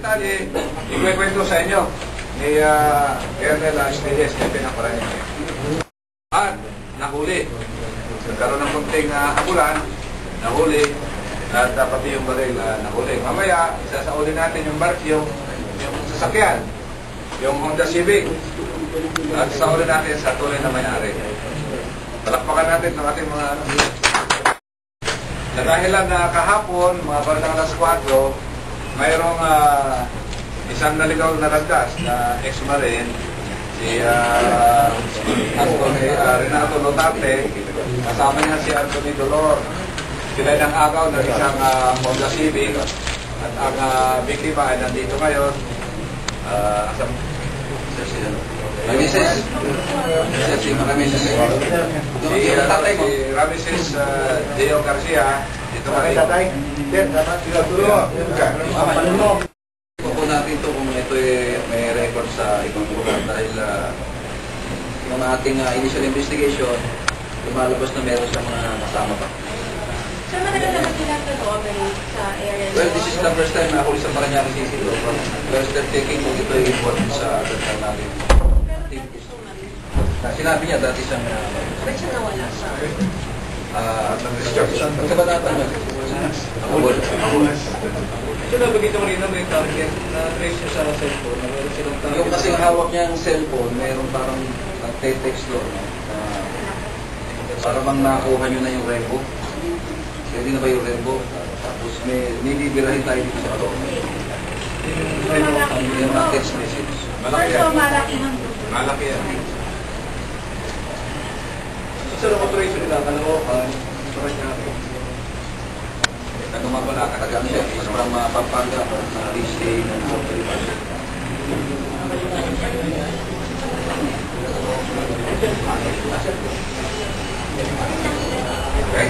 detalye, ikwento sa inyo ni Colonel Esteves na pinaparaan niya. At nahuli. Nagkaroon ng kunting habulan, nahuli, at pati yung baril nahuli. Mamaya, sasauli natin yung yung sasakyan, yung Honda Civic, at sasauli natin sa tunay na may-ari. Palakpakan natin ng ating mga Dahil kahapon, mga bandang alas 4, mayroong isang naligaw na landas na ex-marine, si Renato Notarte, kasama niya si Anthony Dolor. Sila ay nang-agaw ng isang Honda Civic at ang biktima ay nandito ngayon. Si Ramesses Deo Garcia, dito ka rin. Ipapun natin ito kung ito may record sa ibang lugar dahil yung ating initial investigation, lumalabas na meron sa mga kasama pa. Sir, matagal naman sila nag-operate sa area? Well, this is the first time na ako sa Paranaque City. First time taking kung ito ay important sa atin natin. Sinabi niya dati siyang ba't siya nawala sa pagkabanatan niya. So, nabagay ito rin na may target na trace niya sa cellphone. Yung kasi hawak niya ang cellphone, mayroon parang text doon. Para bang nakuha niyo na yung Rembo. Hindi na ba yung Rembo? Tapos may nilibirahin tayo dito sa loob. Yung mga text message. Malaki yan. Malaki yan. Sa operation nila, Caloocan, Paranaque. Nagumabala, katagang siya. Parang mapapanga na reach-day ng mga